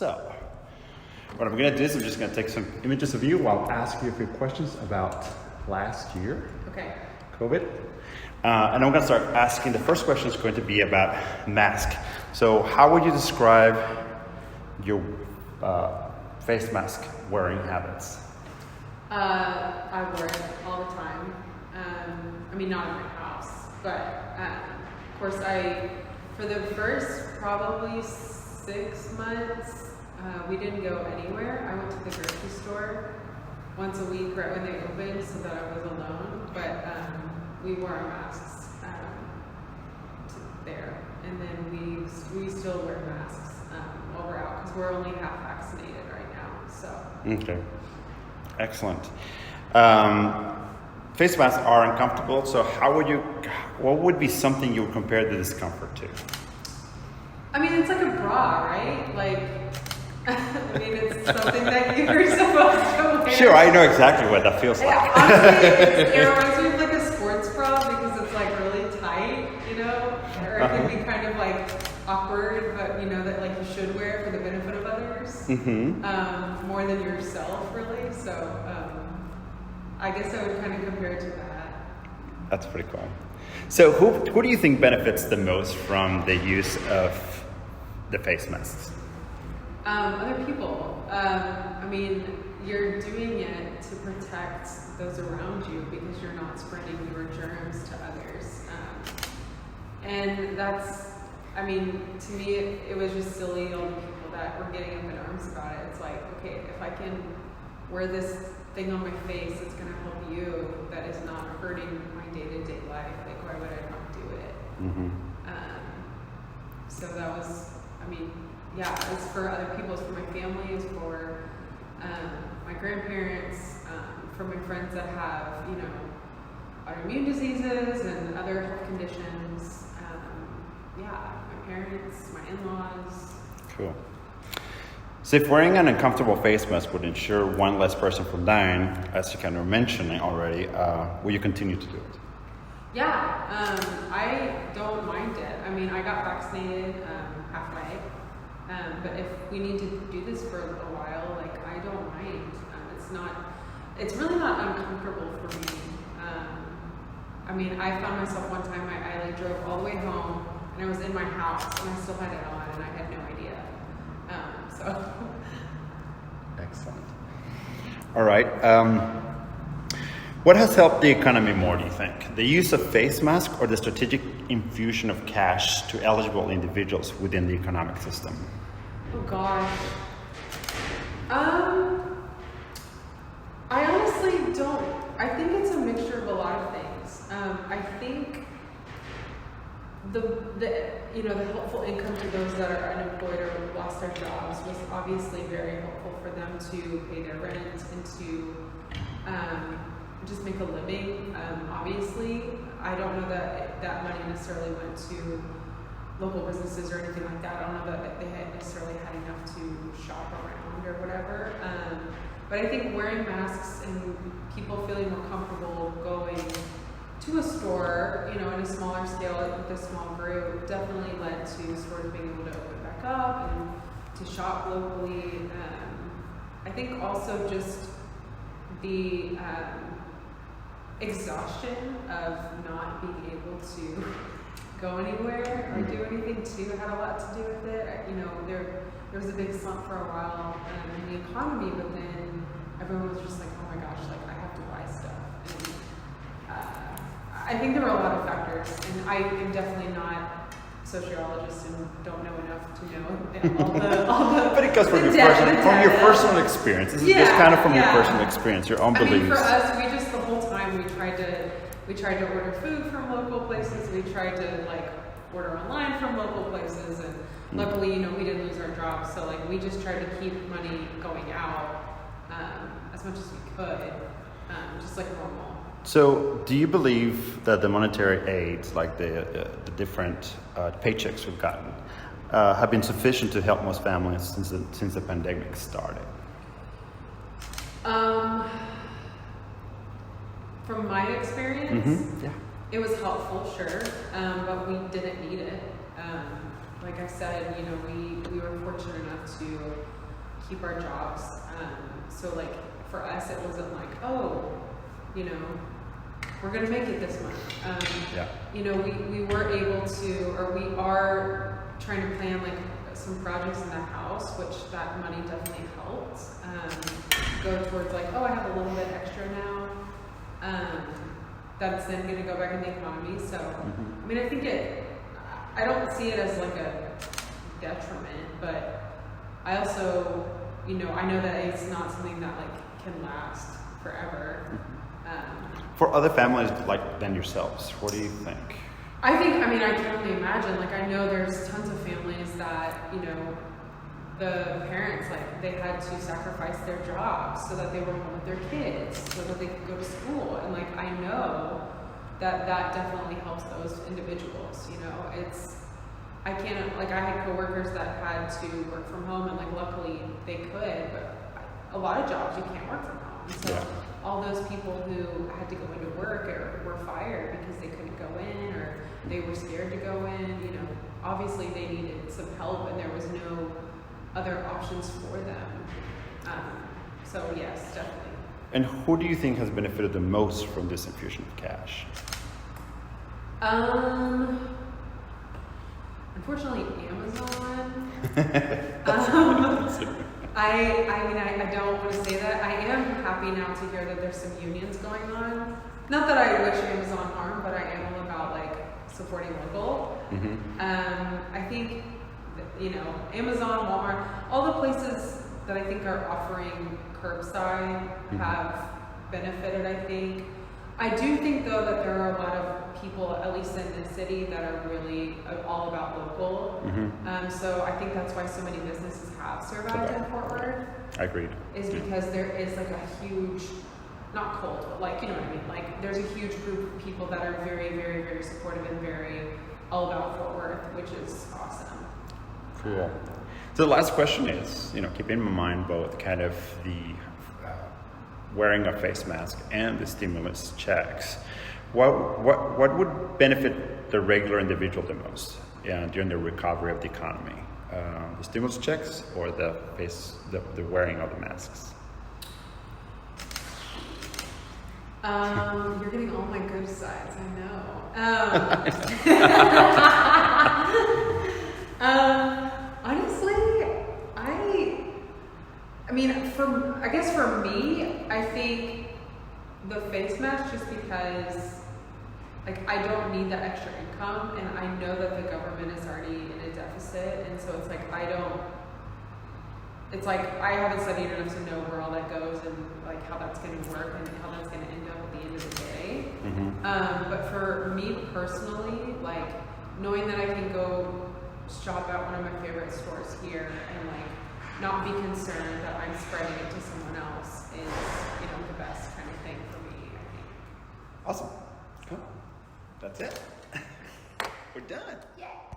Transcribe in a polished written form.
So, what I'm going to do is I'm just going to take some images of you while I ask you a few questions about last year, Okay. COVID. And I'm going to start asking, the first question is going to be about mask. So how would you describe your face mask wearing habits? I wear it all the time. I mean, not in my house, but of course for the first probably 6 months, we didn't go anywhere. I went to the grocery store once a week right when they opened so that I was alone, but we wore our masks there. And then we still wear masks while we're out because we're only half vaccinated right now. So. Okay, excellent. Face masks are uncomfortable, so what would be something you would compare the discomfort to? I mean, it's like a bra, right? Like, I mean, it's something that you're supposed to wear. Sure, I know exactly what that feels like. Honestly, it reminds me of like a sports bra because it's like really tight, or it can be kind of like awkward, but that like you should wear for the benefit of others, more than yourself, really. So, I guess I would kind of compare it to that. That's pretty cool. So, who do you think benefits the most from the use of the face masks? Other people. I mean, you're doing it to protect those around you because you're not spreading your germs to others. And that's, I mean, to me, it was just silly, all the people that were getting up in arms about it. It's like, okay, if I can wear this thing on my face, it's going to help you, that is not hurting my day-to-day life. Like, why would I not do it? So that was, I mean, yeah, it's for other people, it's for my family, it's for my grandparents, for my friends that have, autoimmune diseases and other health conditions. My parents, my in-laws. Cool. So if wearing an uncomfortable face mask would ensure one less person from dying, as you kind of mentioned already, will you continue to do it? Yeah, I don't mind it. I mean, I got vaccinated halfway, but if we need to do this for a while, like, I don't mind. It's really not uncomfortable for me. I mean, I found myself one time, I like drove all the way home, and I was in my house, and I still had it on, and I had no idea. So. Excellent. All right. What has helped the economy more, do you think? The use of face masks or the strategic infusion of cash to eligible individuals within the economic system? Oh gosh. I honestly don't. I think it's a mixture of a lot of things. I think the helpful income to those that are unemployed or lost their jobs was obviously very helpful for them to pay their rent and to just make a living. Obviously, I don't know that money necessarily went to local businesses or anything like that. I don't know that they had necessarily had enough to shop around or whatever. But I think wearing masks and people feeling more comfortable going to a store, in a smaller scale with a small group, definitely led to stores being able to open back up and to shop locally. I think also just the exhaustion of not being able to go anywhere or do anything too had a lot to do with it. There was a big slump for a while in the economy, but then everyone was just like, oh my gosh, like I have to buy stuff. And I think there were a lot of factors, and I am definitely not a sociologist and don't know enough to know all the But it goes from your personal experience. This is just kind of from your personal experience, your own beliefs. I mean, for us, we just the whole time we tried to order food from local places. We tried to order online from local places, and luckily, we didn't lose our jobs. So we just tried to keep money going out as much as we could, just like normal. So, do you believe that the monetary aids, like the different paychecks we've gotten, have been sufficient to help most families since the pandemic started? From my experience, yeah, it was helpful, sure, but we didn't need it. Like I said, we were fortunate enough to keep our jobs. So like for us, it wasn't like, oh, you know, we're gonna make it this month. You know, we were able to, or we are trying to plan like some projects in the house, which that money definitely helped. Go towards like, oh, I have a little bit extra now. That's then gonna go back in the economy. So, I mean, I don't see it as like a detriment, but I also, you know, I know that it's not something that like can last forever. For other families like than yourselves, what do you think? I mean, I can only imagine, like, I know there's tons of families that, you know, the parents, like, they had to sacrifice their jobs so that they were home with their kids, so that they could go to school. And, like, I know that definitely helps those individuals, you know. I can't, like, I had coworkers that had to work from home, and, like, luckily they could, but a lot of jobs you can't work from home. So all those people who had to go into work or were fired because they couldn't go in, or they were scared to go in, you know, obviously they needed some help, and there was no other options for them. So yes, definitely. And who do you think has benefited the most from this infusion of cash? Unfortunately, Amazon. I don't want to say that. I am happy now to hear that there's some unions going on. Not that I wish Amazon harm, but I am all about like supporting local. I think that, you know, Amazon, Walmart, all the places that I think are offering curbside have benefited, I think. I do think though that there are a lot of people, at least in the city, that are really all about local. So I think that's why so many businesses have survived in Fort Worth. I agree. Is because there is like a huge, not cult, but like, you know what I mean? Like there's a huge group of people that are very, very, very supportive and very all about Fort Worth, which is awesome. Cool. So the last question is, you know, keeping in mind both kind of the wearing a face mask and the stimulus checks, what would benefit the regular individual the most during the recovery of the economy? The stimulus checks or the wearing of the masks? You're getting all my good sides, I know. Honestly, I mean, I guess for me, I think the face mask, just because like I don't need that extra income, and I know that the government is already in a deficit, and so it's like I haven't studied enough to know where all that goes and like how that's going to work and how that's going to end up at the end of the day. But for me personally, like knowing that I can go shop at one of my favorite stores here and like not be concerned that I'm spreading it to someone else is, you know, the best kind of thing for me, I think. Awesome. Cool. That's it. We're done. Yeah.